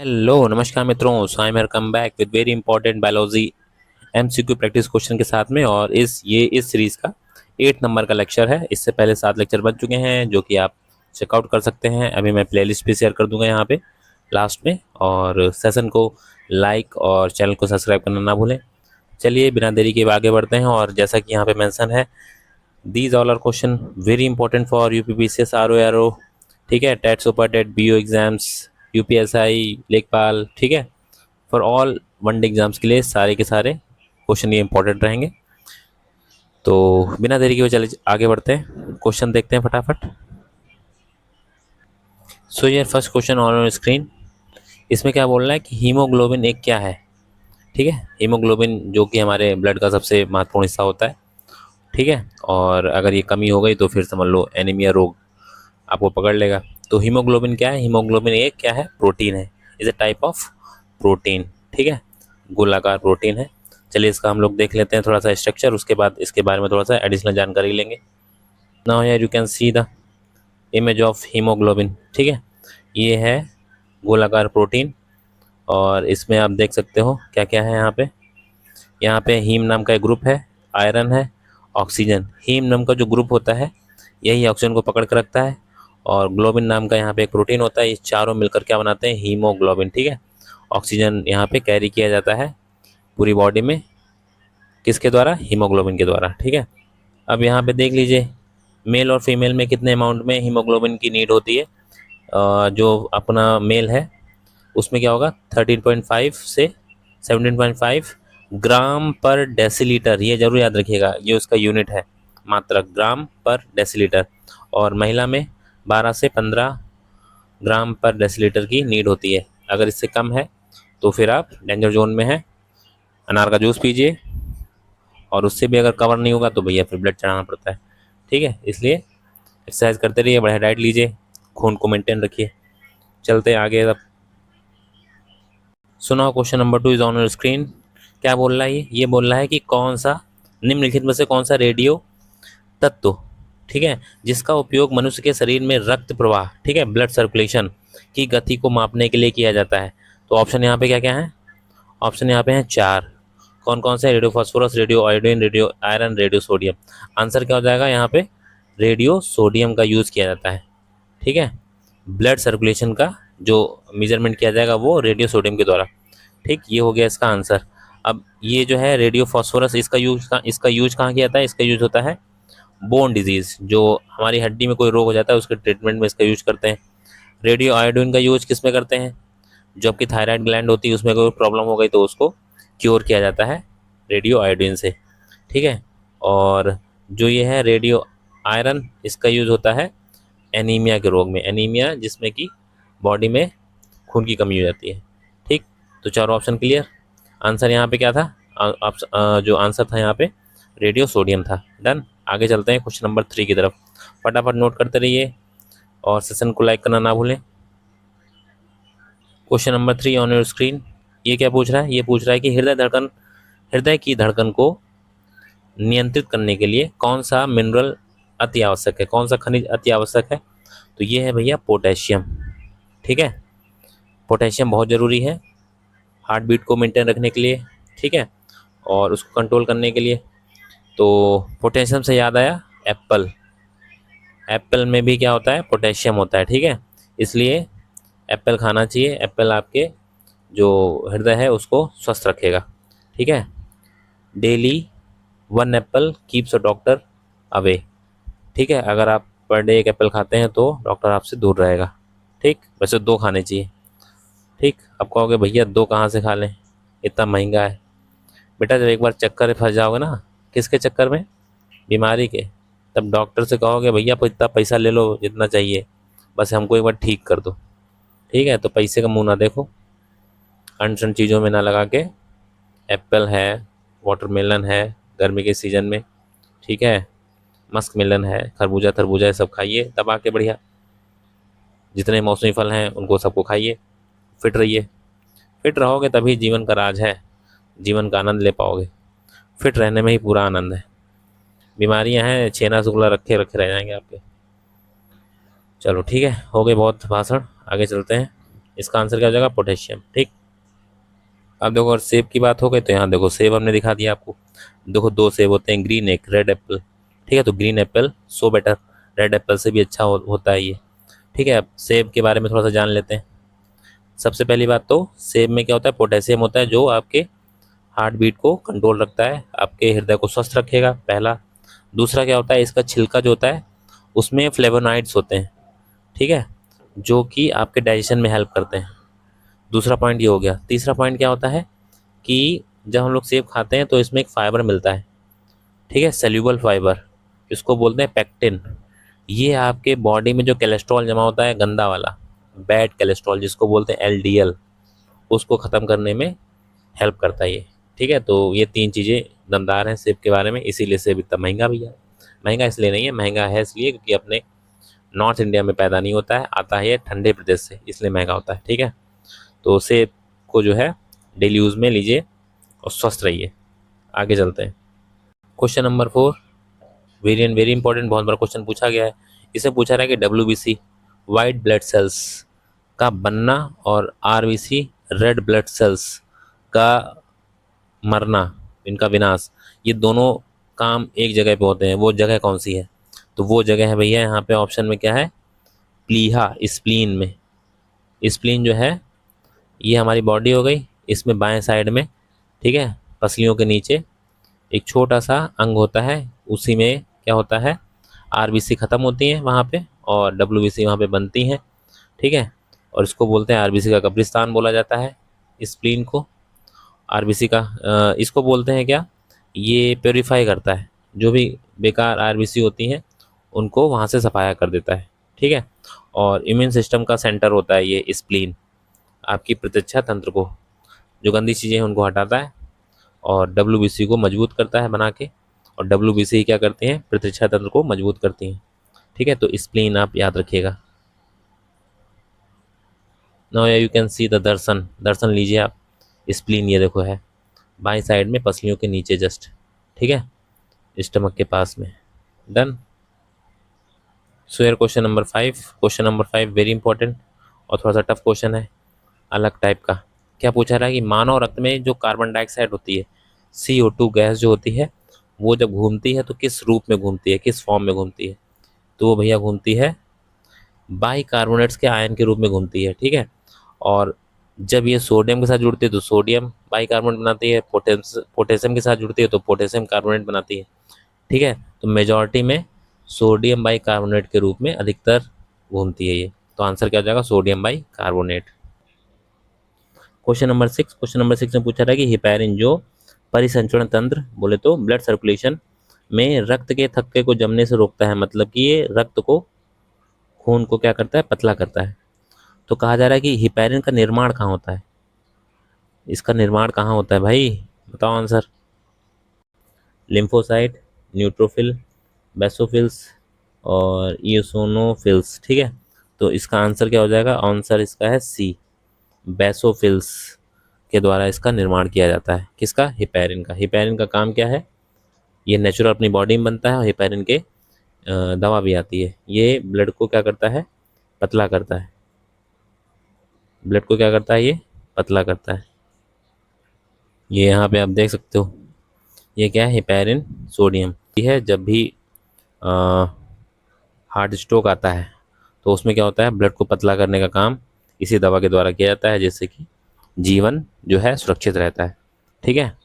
Hello नमस्कार मित्रों, so I am come back with very important biology MCQ practice question के साथ में। और इस सीरीज का 8 नंबर का लेक्चर है। इससे पहले 7 लेक्चर बन चुके हैं जो कि आप चेकआउट कर सकते हैं। अभी मैं प्लेलिस्ट भी शेयर कर दूंगा यहाँ पे लास्ट में। और सेशन को लाइक और चैनल को सब्सक्राइब करना ना भूलें। चलिए बिना देरी के आगे बढ़ते हैं। और जैसा कि यहाँ पे मेंशन है, these all are question very important for UPPCS, RO, ठीक है, TET, super TET, BO exams, UPSI, लेखपाल, ठीक है, फॉर ऑल वनडे एग्जाम्स के लिए सारे के सारे क्वेश्चन ये इंपॉर्टेंट रहेंगे। तो बिना देरी के चले आगे बढ़ते हैं, क्वेश्चन देखते हैं फटाफट। सो ये फर्स्ट क्वेश्चन ऑन स्क्रीन। इसमें क्या बोल रहा है कि हीमोग्लोबिन एक क्या है। ठीक है, हीमोग्लोबिन जो कि हमारे ब्लड का सबसे महत्वपूर्ण हिस्सा होता है। ठीक है, और अगर ये कमी हो गई तो फिर समझ लो एनीमिया रोग आपको पकड़ लेगा। तो हीमोग्लोबिन क्या है? हीमोग्लोबिन एक क्या है? प्रोटीन है। Is a type of protein. ठीक है, गोलाकार प्रोटीन है। चलिए इसका हम लोग देख लेते हैं थोड़ा सा स्ट्रक्चर, उसके बाद इसके बारे में थोड़ा सा एडिशनल जानकारी लेंगे। Now here you can see the image of haemoglobin. ठीक है, ये है गोलाकार प्रोटीन। और इसमें आप देख सकते हो क्या क्या है यहाँ पे। यहाँ पे हीम नाम का एक ग्रुप है, आयरन है, ऑक्सीजन। हीम नाम का जो ग्रुप होता है यही ऑक्सीजन को पकड़ कर रखता है। और ग्लोबिन नाम का यहाँ पे एक प्रोटीन होता है। ये चारों मिलकर क्या बनाते हैं? हीमोग्लोबिन। ठीक है, ऑक्सीजन यहाँ पे कैरी किया जाता है पूरी बॉडी में, किसके द्वारा? हीमोग्लोबिन के द्वारा। ठीक है, अब यहाँ पे देख लीजिए मेल और फीमेल में कितने अमाउंट में हीमोग्लोबिन की नीड होती है। जो अपना मेल है उसमें क्या होगा? 13.5 से 17.5 ग्राम पर डेसीलीटर। ये जरूर याद रखिएगा, ये उसका यूनिट है, मात्रक, ग्राम पर डेसीलीटर। और महिला में 12 से 15 ग्राम पर डेसीलीटर की नीड होती है। अगर इससे कम है तो फिर आप डेंजर जोन में हैं। अनार का जूस पीजिए, और उससे भी अगर कवर नहीं होगा तो भैया फिर ब्लड चढ़ाना पड़ता है। ठीक है, इसलिए एक्सरसाइज करते रहिए, बढ़िया डाइट लीजिए, खून को मेंटेन रखिए। चलते हैं आगे। अब सुनाओ, question number 2 is on your screen. क्या बोल रहा है ये बोल रहा है कि कौन सा निम्नलिखित में से कौन सा रेडियो तत्व, ठीक है, जिसका उपयोग मनुष्य के शरीर में रक्त प्रवाह, ठीक है, ब्लड सर्कुलेशन की गति को मापने के लिए किया जाता है। तो ऑप्शन यहाँ पे क्या क्या है? ऑप्शन यहाँ पे हैं 4। कौन कौन से? Radio phosphorus, radio iodine, radio iron, radio sodium. Answer क्या हो जाएगा यहाँ पे? रेडियो सोडियम का यूज़ किया जाता है। ठीक है, ब्लड सर्कुलेशन का जो मेजरमेंट किया जाएगा वो रेडियो सोडियम के द्वारा। ठीक, ये हो गया इसका आंसर। अब ये जो है रेडियो फास्फोरस, इसका यूज कहाँ किया जाता है? इसका यूज होता है बोन डिजीज, जो हमारी हड्डी में कोई रोग हो जाता है उसके ट्रीटमेंट में इसका यूज करते हैं। रेडियो आयोडीन का यूज किस में करते हैं? जो आपकी थायराइड ग्लैंड होती है उसमें कोई प्रॉब्लम हो गई तो उसको क्योर किया जाता है रेडियो आयोडीन से। ठीक है, और जो ये है रेडियो आयरन, इसका यूज होता है एनीमिया के रोग में। एनीमिया जिसमें कि बॉडी में खून की कमी हो जाती है। ठीक, तो चारों ऑप्शन क्लियर। आंसर यहाँ पे क्या था? जो आंसर था यहाँ पे रेडियो सोडियम था। डन, आगे चलते हैं क्वेश्चन नंबर 3 की तरफ। फटाफट नोट करते रहिए और सेशन को लाइक करना ना भूलें। Question number 3 on your screen. ये क्या पूछ रहा है? ये पूछ रहा है कि हृदय की धड़कन को नियंत्रित करने के लिए कौन सा मिनरल अति आवश्यक है, कौन सा खनिज अति आवश्यक है? तो ये है भैया पोटेशियम। ठीक है, पोटेशियम बहुत ज़रूरी है हार्ट बीट को मेंटेन रखने के लिए। ठीक है, और उसको कंट्रोल करने के लिए। तो पोटेशियम से याद आया एप्पल। एप्पल में भी क्या होता है? पोटेशियम होता है। ठीक है, इसलिए एप्पल खाना चाहिए। एप्पल आपके जो हृदय है उसको स्वस्थ रखेगा। ठीक है, daily 1 Apple keeps a doctor away. ठीक है, अगर आप पर डे 1 एप्पल खाते हैं तो डॉक्टर आपसे दूर रहेगा। ठीक, वैसे 2 खाने चाहिए। ठीक, अब कहोगे भैया 2 कहाँ से खा लें, इतना महंगा है। बेटा जब एक बार चक्कर में फंस जाओगे ना, किसके चक्कर में? बीमारी के, तब डॉक्टर से कहोगे भैया इतना पैसा ले लो जितना चाहिए, बस हमको एक बार ठीक कर दो। ठीक है, तो पैसे का मुंह ना देखो, अनसन चीज़ों में ना लगा के। एप्पल है, वाटरमेलन है गर्मी के सीज़न में, ठीक है, मस्क मेलन है, खरबूजा तरबूजा, ये सब खाइए दबा के बढ़िया। जितने मौसमी फल हैं उनको सबको खाइए, फिट रहिए। फिट रहोगे तभी जीवन का राज है, जीवन का आनंद ले पाओगे। फिट रहने में ही पूरा आनंद है। बीमारियां हैं, छेना शुक्ला रखे रह जाएंगे आपके। चलो ठीक है, हो गए बहुत भाषण, आगे चलते हैं। इसका आंसर क्या हो जाएगा? पोटेशियम। ठीक। अब देखो अगर सेब की बात हो गई तो यहाँ देखो सेब हमने दिखा दिया आपको। देखो दो सेब होते हैं, ग्रीन एक रेड एप्पल। ठीक है, तो green Apple so better, red Apple से भी अच्छा होता है ये। ठीक है, अब सेब के बारे में थोड़ा सा जान लेते हैं। सबसे पहली बात तो सेब में क्या होता है? पोटेशियम होता है, जो आपके हार्ट बीट को कंट्रोल रखता है, आपके हृदय को स्वस्थ रखेगा, पहला। दूसरा क्या होता है? इसका छिलका जो होता है उसमें फ्लेवोनाइड्स होते हैं। ठीक है, जो कि आपके डाइजेशन में हेल्प करते हैं। दूसरा पॉइंट ये हो गया। तीसरा पॉइंट क्या होता है कि जब हम लोग सेब खाते हैं तो इसमें एक फाइबर मिलता है। ठीक है, सेल्यूबल फाइबर, इसको बोलते हैं पेक्टिन। ये आपके बॉडी में जो कोलेस्ट्रॉल जमा होता है गंदा वाला, बैड कोलेस्ट्रॉल जिसको बोलते हैं एलडीएल, उसको ख़त्म करने में हेल्प करता है ये। ठीक है, तो ये तीन चीज़ें दमदार हैं सेब के बारे में, इसीलिए सेब इतना महंगा भी है। महंगा इसलिए नहीं है, महंगा है इसलिए क्योंकि अपने नॉर्थ इंडिया में पैदा नहीं होता है, आता है ये ठंडे प्रदेश से, इसलिए महंगा होता है। ठीक है, तो सेब को जो है डेली यूज़ में लीजिए और स्वस्थ रहिए। आगे चलते हैं। Question number 4, very very important, बहुत बड़ा क्वेश्चन पूछा गया है। इसे पूछा रहा है कि WBC वाइट ब्लड सेल्स का बनना और RBC रेड ब्लड सेल्स का मरना, इनका विनाश, ये दोनों काम एक जगह पे होते हैं, वो जगह कौन सी है? तो वो जगह है भैया यहाँ पे ऑप्शन में क्या है? प्लीहा, स्प्लीन में। स्प्लीन जो है ये हमारी बॉडी हो गई, इसमें बाएं साइड में, ठीक है, पसलियों के नीचे एक छोटा सा अंग होता है, उसी में क्या होता है? RBC ख़त्म होती हैं वहाँ पे और WBC वहाँ पे बनती हैं। ठीक है, और इसको बोलते हैं RBC का कब्रिस्तान बोला जाता है स्प्लीन को। RBC का इसको बोलते हैं क्या? ये प्योरीफाई करता है, जो भी बेकार RBC होती हैं उनको वहाँ से सफाया कर देता है। ठीक है, और इम्यून सिस्टम का सेंटर होता है ये स्प्लीन, आपकी प्रतिरक्षा तंत्र को, जो गंदी चीज़ें हैं उनको हटाता है और WBC को मजबूत करता है बना के, और WBC क्या करते हैं? प्रतिरक्षा तंत्र को मजबूत करती हैं। ठीक है, तो स्प्लीन आप याद रखिएगा। Now you can see the darshan, दर्शन लीजिए आप। स्प्लीन ये देखो है बाई साइड में पसलियों के नीचे जस्ट। ठीक है, स्टमक के पास में। डन। सो यार question number 5, question number 5 very important और थोड़ा सा टफ क्वेश्चन है, अलग टाइप का। क्या पूछा रहा है कि मानव रक्त में जो कार्बन डाइऑक्साइड होती है, CO2 गैस जो होती है, वो जब घूमती है तो किस रूप में घूमती है, किस फॉर्म में घूमती है? तो वो भैया घूमती है बाई कार्बोनेट्स के आयन के रूप में घूमती है। ठीक है, और जब ये सोडियम के साथ जुड़ती है तो सोडियम बाई कार्बोनेट बनाती है, पोटेशियम के साथ जुड़ती है तो पोटेशियम कार्बोनेट बनाती है। ठीक है, तो मेजॉरिटी में सोडियम बाई कार्बोनेट के रूप में अधिकतर घूमती है ये, तो आंसर क्या हो जाएगा? Sodium by carbonate. Question number 6, question number 6 में पूछा रहा है कि हिपैरिन जो परिसंचरण तंत्र बोले तो ब्लड सर्कुलेशन में रक्त के थक्के को जमने से रोकता है, मतलब कि ये रक्त को, खून को क्या करता है? पतला करता है। तो कहा जा रहा है कि हिपैरिन का निर्माण कहाँ होता है? इसका निर्माण कहाँ होता है भाई? बताओ आंसर। लिम्फोसाइट, न्यूट्रोफिल, बेसोफिल्स और ईओसोनोफिल्स। ठीक है, तो इसका आंसर क्या हो जाएगा? आंसर इसका है सी, बेसोफिल्स के द्वारा इसका निर्माण किया जाता है। किसका? हिपैरिन का। हिपैरिन का काम क्या है? ये नेचुरल अपनी बॉडी में बनता है और हिपैरिन के दवा भी आती है। ये ब्लड को क्या करता है? पतला करता है। ब्लड को क्या करता है? ये पतला करता है। ये यहाँ पे आप देख सकते हो, ये क्या है? Heparin sodium. ये है जब भी हार्ट स्ट्रोक आता है तो उसमें क्या होता है? ब्लड को पतला करने का काम इसी दवा के द्वारा किया जाता है, जिससे कि जीवन जो है सुरक्षित रहता है। ठीक है,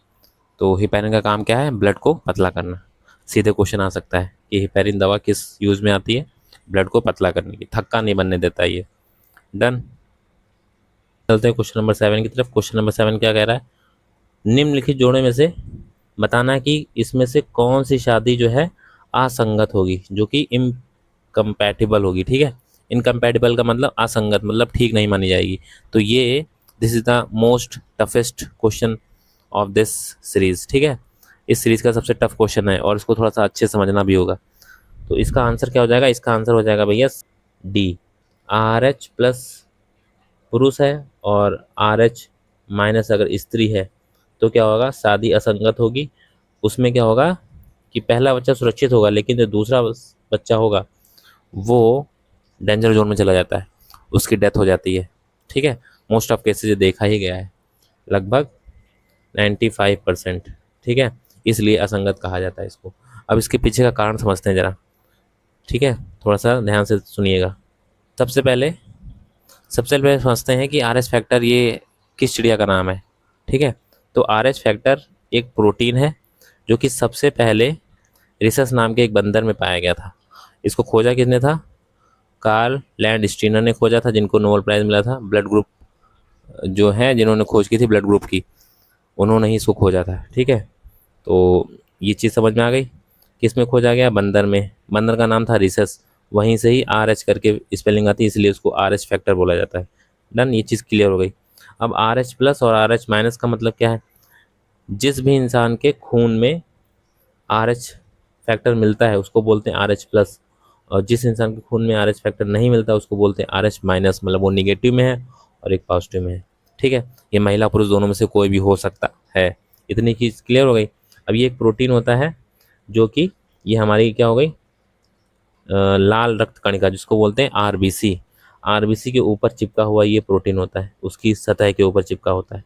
तो हिपैरिन का काम क्या है? ब्लड को पतला करना। सीधे क्वेश्चन आ सकता है कि हिपैरिन दवा किस यूज़ में आती है? ब्लड को पतला करने की, थक्का नहीं बनने देता ये। डन। चलते हैं क्वेश्चन नंबर 7 की तरफ। क्वेश्चन नंबर 7 क्या कह रहा है? निम्नलिखित जोड़े में से बताना कि इसमें से कौन सी शादी जो है असंगत होगी, जो कि इनकम्पैटिबल होगी। ठीक है, इनकम्पैटिबल का मतलब असंगत, मतलब ठीक नहीं मानी जाएगी। तो ये this is the most toughest question of this series. ठीक है, इस सीरीज का सबसे टफ क्वेश्चन है और इसको थोड़ा सा अच्छे से समझना भी होगा। तो इसका आंसर क्या हो जाएगा? इसका आंसर हो जाएगा भैया डी। RH प्लस पुरुष है और RH माइनस अगर स्त्री है तो क्या होगा? शादी असंगत होगी। उसमें क्या होगा कि पहला बच्चा सुरक्षित होगा, लेकिन जो दूसरा बच्चा होगा वो डेंजर जोन में चला जाता है, उसकी डेथ हो जाती है। ठीक है, मोस्ट ऑफ केसेज देखा ही गया है, लगभग 95%। ठीक है, इसलिए असंगत कहा जाता है इसको। अब इसके पीछे का कारण समझते हैं जरा। ठीक है, थोड़ा सा ध्यान से सुनिएगा। सबसे पहले सबसे पहले समझते हैं कि आर एच फैक्टर ये किस चिड़िया का नाम है। ठीक है, तो आर एच फैक्टर एक प्रोटीन है जो कि सबसे पहले रिसस नाम के एक बंदर में पाया गया था। इसको खोजा किसने था? कार्ल लैंड स्टीनर ने खोजा था, जिनको नोबेल प्राइज़ मिला था। ब्लड ग्रुप जो है, जिन्होंने खोज की थी ब्लड ग्रुप की, उन्होंने ही इसको खोजा था। ठीक है, तो ये चीज़ समझ में आ गई। किस में खोजा गया? बंदर में। बंदर का नाम था रिसस, वहीं से ही आर एच करके स्पेलिंग आती है, इसलिए उसको आर एच फैक्टर बोला जाता है। डन, ये चीज़ क्लियर हो गई। अब आर एच प्लस और आर एच माइनस का मतलब क्या है? जिस भी इंसान के खून में आर एच फैक्टर मिलता है उसको बोलते हैं आर एच प्लस, और जिस इंसान के खून में आर एच फैक्टर नहीं मिलता उसको बोलते हैं आर एच माइनस, मतलब वो निगेटिव में है और एक पॉजिटिव में है। ठीक है, ये महिला पुरुष दोनों में से कोई भी हो सकता है। इतनी चीज़ क्लियर हो गई। अब ये एक प्रोटीन होता है जो कि ये हमारी क्या हो गई, लाल रक्त कणिका, जिसको बोलते हैं आरबीसी। आरबीसी के ऊपर चिपका हुआ ये प्रोटीन होता है, उसकी सतह के ऊपर चिपका होता है।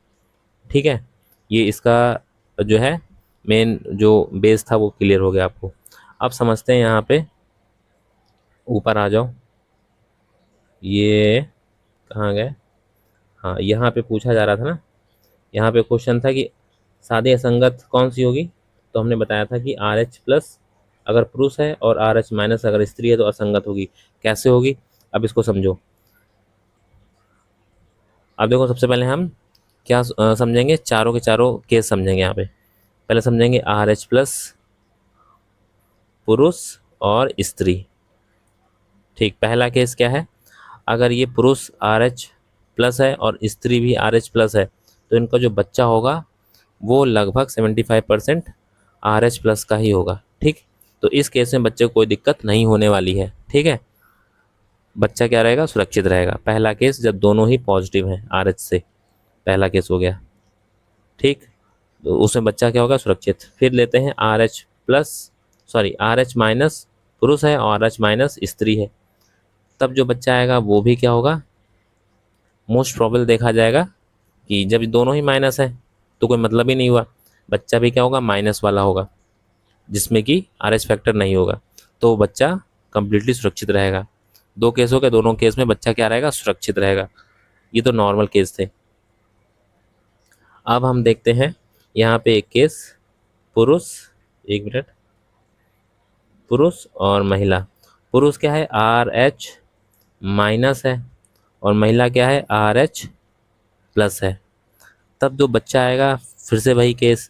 ठीक है, ये इसका जो है मेन जो बेस था वो क्लियर हो गया आपको। अब समझते हैं, यहाँ पे ऊपर आ जाओ। ये कहाँ गए? हाँ, यहाँ पे पूछा जा रहा था ना, यहाँ पे क्वेश्चन था कि सादे असंगत कौन सी होगी। तो हमने बताया था कि आर एच प्लस अगर पुरुष है और आर एच माइनस अगर स्त्री है तो असंगत होगी। कैसे होगी, अब इसको समझो। अब देखो, सबसे पहले हम क्या समझेंगे, चारों के चारों केस समझेंगे। यहाँ पे पहले समझेंगे आर एच प्लस पुरुष और स्त्री। ठीक, पहला केस क्या है? अगर ये पुरुष आर एच प्लस है और स्त्री भी आर एच प्लस है तो इनका जो बच्चा होगा वो लगभग 75% आर एच प्लस का ही होगा। ठीक, तो इस केस में बच्चे को कोई दिक्कत नहीं होने वाली है। ठीक है, बच्चा क्या रहेगा? सुरक्षित रहेगा। पहला केस जब दोनों ही पॉजिटिव हैं आर एच से, पहला केस हो गया। ठीक, तो उसमें बच्चा क्या होगा? सुरक्षित। फिर लेते हैं R H plus, sorry R H minus पुरुष है और आर एच माइनस स्त्री है, तब जो बच्चा आएगा वो भी क्या होगा? मोस्ट प्रोबेबल देखा जाएगा कि जब दोनों ही माइनस है तो कोई मतलब ही नहीं हुआ, बच्चा भी क्या होगा? माइनस वाला होगा, जिसमें कि आर एच फैक्टर नहीं होगा, तो बच्चा कंप्लीटली सुरक्षित रहेगा। दो केस हो गए, दोनों केस में बच्चा क्या रहेगा? सुरक्षित रहेगा। ये तो नॉर्मल केस थे। अब हम देखते हैं यहाँ पे एक केस, पुरुष, एक मिनट, पुरुष और महिला। पुरुष क्या है? आर एच माइनस है और महिला क्या है? आर एच प्लस है। तब जो बच्चा आएगा, फिर से वही केस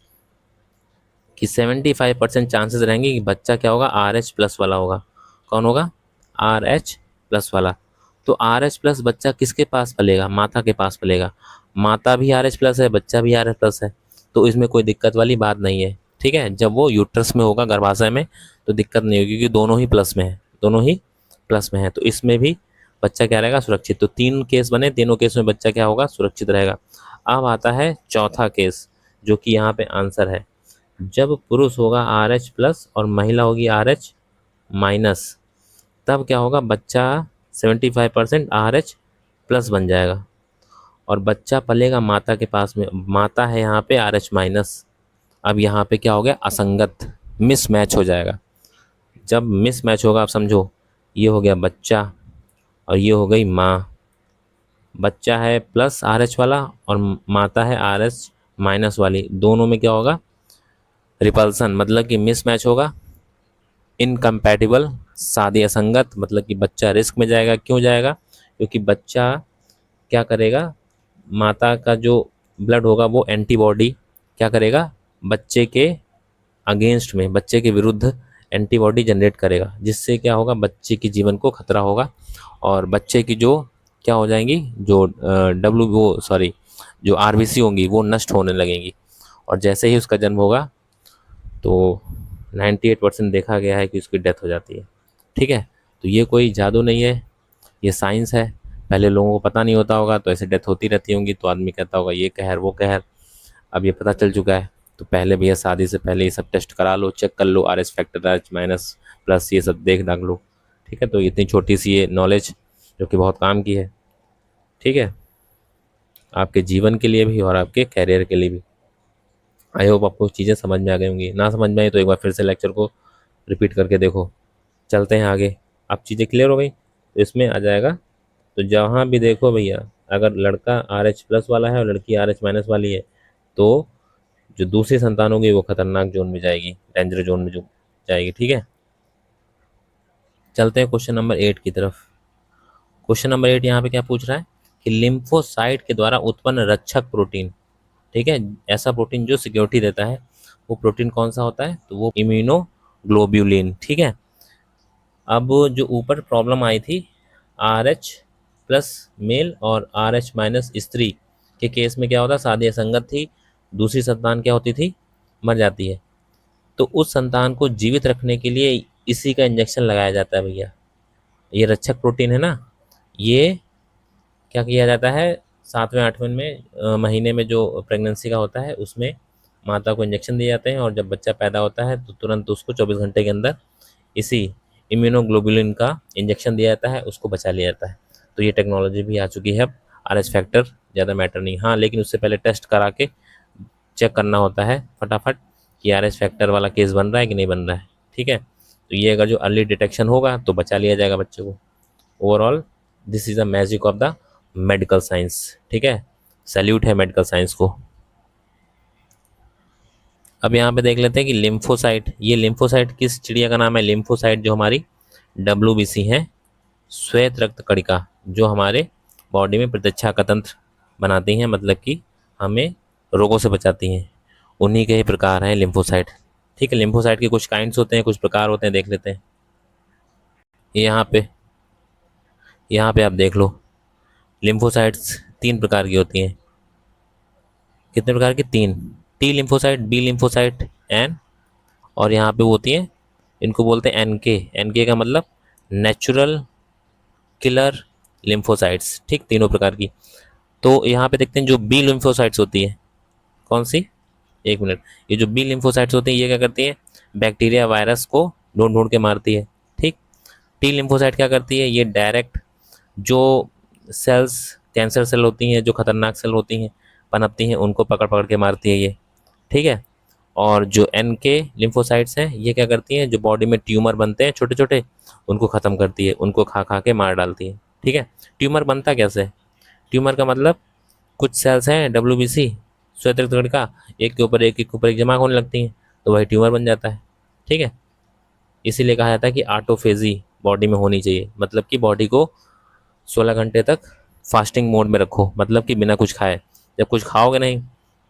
कि 75% चांसेस रहेंगे कि बच्चा क्या होगा? आर एच प्लस वाला होगा। कौन होगा? आर एच प्लस वाला। तो आर एच प्लस बच्चा किसके पास पलेगा? माता के पास पलेगा। माता भी आर एच प्लस है, बच्चा भी आर एच प्लस है, तो इसमें कोई दिक्कत वाली बात नहीं है। ठीक है, जब वो यूट्रस में होगा, गर्भाशय में, तो दिक्कत नहीं होगी क्योंकि दोनों ही प्लस में है, दोनों ही प्लस में है, तो इसमें भी बच्चा क्या रहेगा? सुरक्षित। तो तीन केस बने, तीनों केस में बच्चा क्या होगा? सुरक्षित रहेगा। अब आता है चौथा केस, जो कि यहाँ पे आंसर है। जब पुरुष होगा आर एच प्लस और महिला होगी आर एच माइनस, तब क्या होगा? बच्चा 75% आर एच प्लस बन जाएगा और बच्चा पलेगा माता के पास में। माता है यहाँ पे आर एच माइनस। अब यहाँ पे क्या हो गया? असंगत, मिस मैच हो जाएगा। जब मिस मैच होगा, आप समझो, ये हो गया बच्चा और ये हो गई माँ। बच्चा है प्लस आर एच वाला और माता है आर एच माइनस वाली, दोनों में क्या होगा? रिपल्सन, मतलब कि मिस मैच होगा। इनकम्पैटिबल, शादी असंगत, मतलब कि बच्चा रिस्क में जाएगा। क्यों जाएगा? क्योंकि बच्चा क्या करेगा? माता का जो ब्लड होगा वो एंटीबॉडी क्या करेगा? बच्चे के अगेंस्ट में, बच्चे के विरुद्ध एंटीबॉडी जनरेट करेगा, जिससे क्या होगा? बच्चे की जीवन को खतरा होगा और बच्चे की जो क्या हो जाएंगी, जो डब्ल्यू वो सॉरी जो आरबीसी होंगी वो नष्ट होने लगेंगी, और जैसे ही उसका जन्म होगा तो 98% देखा गया है कि उसकी डेथ हो जाती है। ठीक है, तो ये कोई जादू नहीं है, ये साइंस है। पहले लोगों को पता नहीं होता होगा तो ऐसे डेथ होती रहती होंगी, तो आदमी कहता होगा ये कहर वो कहर। अब ये पता चल चुका है, तो पहले भैया शादी से पहले ये सब टेस्ट करा लो, चेक कर लो, R H factor, R H minus plus, ये सब देख दाख लो। ठीक है, तो इतनी छोटी सी ये नॉलेज जो कि बहुत काम की है। ठीक है। आपके जीवन के लिए भी और आपके कैरियर के लिए भी। आई होप आपको चीज़ें समझ में आ गई होंगी, ना समझ में आई तो एक बार फिर से लेक्चर को रिपीट करके देखो। चलते हैं आगे। अब चीज़ें क्लियर हो गई तो इसमें आ जाएगा। तो जहाँ भी देखो भैया, अगर लड़का RH+ वाला है और लड़की RH- वाली है, तो जो दूसरी संतान होगी वो खतरनाक जोन में जाएगी, डेंजर जोन में जो जाएगी। ठीक है, चलते हैं क्वेश्चन नंबर 8 की तरफ। क्वेश्चन नंबर 8 यहाँ पे क्या पूछ रहा है कि लिम्फोसाइट के द्वारा उत्पन्न रक्षक प्रोटीन, ठीक है, ऐसा प्रोटीन जो सिक्योरिटी देता है, वो प्रोटीन कौन सा होता है? तो वो इम्यूनोग्लोब्यूलिन। ठीक है, अब जो ऊपर प्रॉब्लम आई थी RH+ मेल और RH- स्त्री के केस में क्या होता है? शादी असंगत थी, दूसरी संतान क्या होती थी? मर जाती है। तो उस संतान को जीवित रखने के लिए इसी का इंजेक्शन लगाया जाता है भैया। ये रक्षक प्रोटीन है ना, ये क्या किया जाता है? 7वें 8वें में महीने में जो प्रेगनेंसी का होता है उसमें माता को इंजेक्शन दिए जाते हैं, और जब बच्चा पैदा होता है तो तुरंत उसको 24 घंटे के अंदर इसी इम्यूनोग्लोबुलिन का इंजेक्शन दिया जाता है, उसको बचा लिया जाता है। तो ये टेक्नोलॉजी भी आ चुकी है अब। RH फैक्टर ज़्यादा मैटर नहीं, हाँ, लेकिन उससे पहले टेस्ट करा के चेक करना होता है फटाफट कि RH फैक्टर वाला केस बन रहा है कि नहीं बन रहा है। ठीक है, तो ये अगर जो अर्ली डिटेक्शन होगा तो बचा लिया जाएगा बच्चे को। Overall this is the magic of the medical science. ठीक है, सैल्यूट है मेडिकल साइंस को। अब यहाँ पे देख लेते हैं कि लिम्फोसाइट, ये लिम्फोसाइट किस चिड़िया का नाम है? लिम्फोसाइट जो हमारी WBC है, श्वेत रक्त कणिका, जो हमारे बॉडी में प्रतिरक्षा का तंत्र बनाती हैं, मतलब कि हमें रोगों से बचाती हैं, उन्हीं के ही प्रकार हैं लिम्फोसाइट। ठीक है, लिम्फोसाइट के कुछ काइंड्स होते हैं, कुछ प्रकार होते हैं, देख लेते हैं। यहाँ पे आप देख लो, लिम्फोसाइट्स 3 प्रकार की होती हैं। कितने प्रकार की? 3। T lymphocyte, B lymphocyte, N, और यहाँ पे वो होती है, इनको बोलते हैं NK का मतलब नेचुरल किलर लिम्फोसाइट्स। ठीक, तीनों प्रकार की। तो यहाँ पे देखते हैं जो बी लिम्फोसाइट्स होती है, कौन सी? एक मिनट, ये जो बी लिम्फोसाइट्स होती है ये क्या करती है? बैक्टीरिया वायरस को ढूंढ ढूंढ के मारती है। ठीक, टी लिम्फोसाइट क्या करती है? ये डायरेक्ट जो सेल्स, कैंसर सेल होती हैं, जो खतरनाक सेल होती हैं, पनपती हैं, उनको पकड़ पकड़ के मारती है ये। ठीक है, और जो NK लिम्फोसाइट्स हैं ये क्या करती हैं? जो बॉडी में ट्यूमर बनते हैं छोटे छोटे, उनको ख़त्म करती है, उनको खा खा के मार डालती है। ठीक है, ट्यूमर बनता कैसे? ट्यूमर का मतलब कुछ सेल्स हैं WBC, श्वेत रक्त कणिका, एक के ऊपर एक जमा होने लगती हैं, तो वही ट्यूमर बन जाता है। ठीक है, इसीलिए कहा जाता है कि ऑटोफेजी बॉडी में होनी चाहिए, मतलब कि बॉडी को 16 घंटे तक फास्टिंग मोड में रखो, मतलब कि बिना कुछ खाए। जब कुछ खाओगे नहीं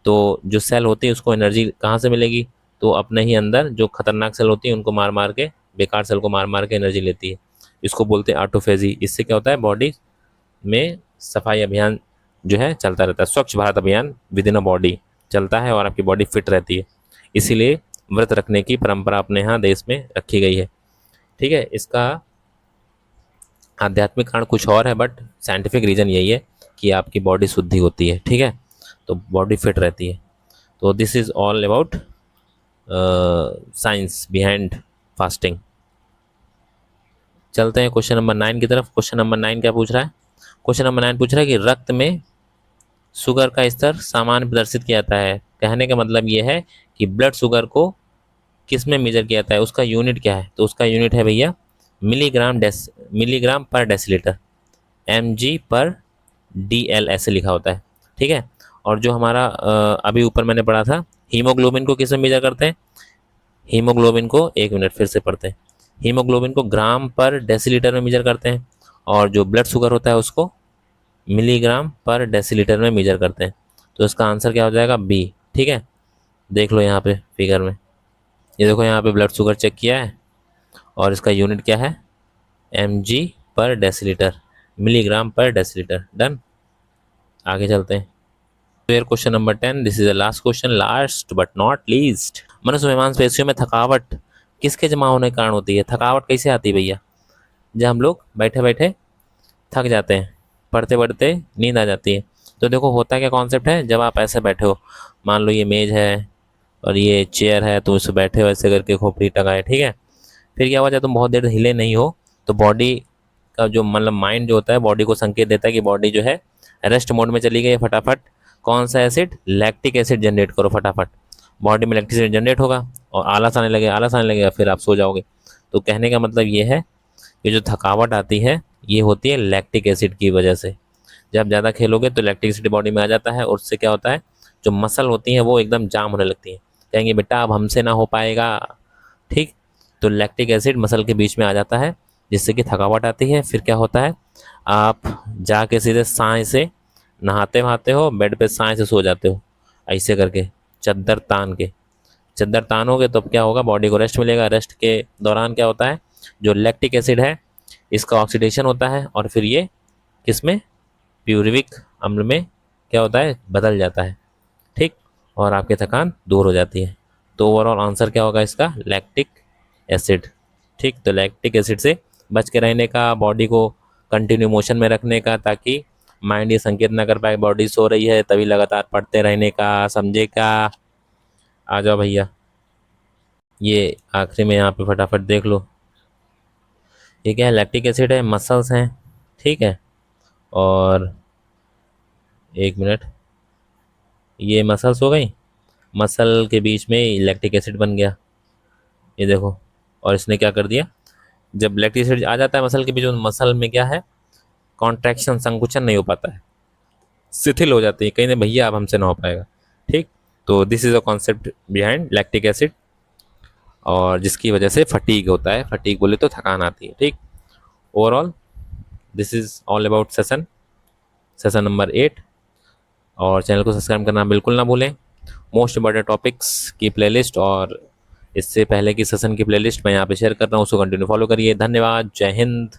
तो जो सेल होती है उसको एनर्जी कहाँ से मिलेगी? तो अपने ही अंदर जो खतरनाक सेल होती है उनको मार मार के, बेकार सेल को मार मार के एनर्जी लेती है। इसको बोलते हैं ऑटोफेजी। इससे क्या होता है? बॉडी में सफाई अभियान जो है चलता रहता है, स्वच्छ भारत अभियान विद इन अ बॉडी चलता है, और आपकी बॉडी फिट रहती है। इसीलिए व्रत रखने की परंपरा अपने यहाँ देश में रखी गई है। ठीक है, इसका आध्यात्मिक कारण कुछ और है, बट साइंटिफिक रीजन यही है कि आपकी बॉडी शुद्धि होती है। ठीक है, तो बॉडी फिट रहती है। तो this is all about science behind fasting. चलते हैं क्वेश्चन नंबर 9 की तरफ। क्वेश्चन नंबर 9 क्या पूछ रहा है? क्वेश्चन नंबर 9 पूछ रहा है कि रक्त में शुगर का स्तर सामान्य प्रदर्शित किया जाता है। कहने का मतलब ये है कि ब्लड शुगर को किस में मेजर किया जाता है, उसका यूनिट क्या है? तो उसका यूनिट है भैया मिलीग्राम पर डेसीलीटर, mg/dl ऐसे लिखा होता है। ठीक है, और जो हमारा अभी ऊपर मैंने पढ़ा था, हीमोग्लोबिन को किस में मेजर करते हैं? हीमोग्लोबिन को, एक मिनट फिर से पढ़ते हैं, हीमोग्लोबिन को ग्राम पर डेसीलीटर में मेजर करते हैं, और जो ब्लड शुगर होता है उसको मिलीग्राम पर डेसीलीटर में मेजर करते हैं। तो इसका आंसर क्या हो जाएगा? बी। ठीक है, देख लो यहाँ पे फिगर में, ये देखो यहाँ पे ब्लड शुगर चेक किया है और इसका यूनिट क्या है? mg/डेसीलीटर, मिलीग्राम पर डेसीलीटर। डन, आगे चलते हैं। फिर question number 10, this is the last question, last but not least. मनुष्य में मांसपेशियों में थकावट किसके जमा होने के कारण होती है? थकावट कैसे आती है भैया? जब हम लोग बैठे बैठे थक जाते हैं, पढ़ते पढ़ते नींद आ जाती है। तो देखो होता क्या कॉन्सेप्ट है, जब आप ऐसे बैठे हो, मान लो ये मेज है और ये चेयर है, तो उस बैठे हो ऐसे करके खोपड़ी टंगाए। ठीक है, फिर क्या हुआ, जब तुम बहुत देर हिले नहीं हो तो बॉडी का जो मतलब माइंड जो होता है बॉडी को संकेत देता है कि बॉडी जो है रेस्ट मोड में चली गई फटाफट, कौन सा एसिड, लैक्टिक एसिड जनरेट करो फटाफट। बॉडी में लैक्टिक एसिड जनरेट होगा और आलस आने लगेगा, फिर आप सो जाओगे। तो कहने का मतलब ये है कि जो थकावट आती है ये होती है लैक्टिक एसिड की वजह से। जब ज़्यादा खेलोगे तो लैक्टिक एसिड बॉडी में आ जाता है और उससे क्या होता है, जो मसल होती हैं वो एकदम जाम होने लगती हैं, कहेंगे बेटा अब हमसे ना हो पाएगा, ठीक। तो लैक्टिक एसिड मसल के बीच में आ जाता है जिससे कि थकावट आती है। फिर क्या होता है, आप जाके सीधे साए से नहाते वहाते हो, बेड पे साए से सो जाते हो, ऐसे करके चद्दर तान के। चद्दर तानोगे तो क्या होगा, बॉडी को रेस्ट मिलेगा। रेस्ट के दौरान क्या होता है, जो लैक्टिक एसिड है इसका ऑक्सीडेशन होता है और फिर ये किसमें, प्यूरिविक अम्ल में क्या होता है, बदल जाता है, ठीक। और आपकी थकान दूर हो जाती है। तो ओवरऑल आंसर क्या होगा इसका, लैक्टिक एसिड, ठीक। तो लैक्टिक एसिड से बच के रहने का, बॉडी को कंटिन्यू मोशन में रखने का, ताकि माइंड ये संकेत ना कर पाए बॉडी सो रही है, तभी लगातार पढ़ते रहने का, समझे का। आ जाओ भैया, ये आखिरी में यहाँ पे फटाफट देख लो, ये क्या है, लैक्टिक एसिड है, मसल्स हैं, ठीक है। और एक मिनट, ये मसल्स हो गई, मसल के बीच में लैक्टिक एसिड बन गया, ये देखो। और इसने क्या कर दिया, जब लैक्टिक एसिड आ जाता है मसल के बीच में, मसल में क्या है, कॉन्ट्रैक्शन, संकुचन नहीं हो पाता है, शिथिल हो जाती है, कहीं ना भैया अब हमसे ना हो पाएगा, ठीक। तो this is a concept behind lactic acid, और जिसकी वजह से फटीग होता है, फटीग बोले तो थकान आती है, ठीक। Overall this is all about session, session number 8। और चैनल को सब्सक्राइब करना बिल्कुल ना भूलें। मोस्ट इम्पॉर्टेंट टॉपिक्स की प्लेलिस्ट और इससे पहले की सेशन की प्लेलिस्ट मैं यहाँ पे शेयर कर रहा हूँ, उसको कंटिन्यू फॉलो करिए। धन्यवाद, जय हिंद।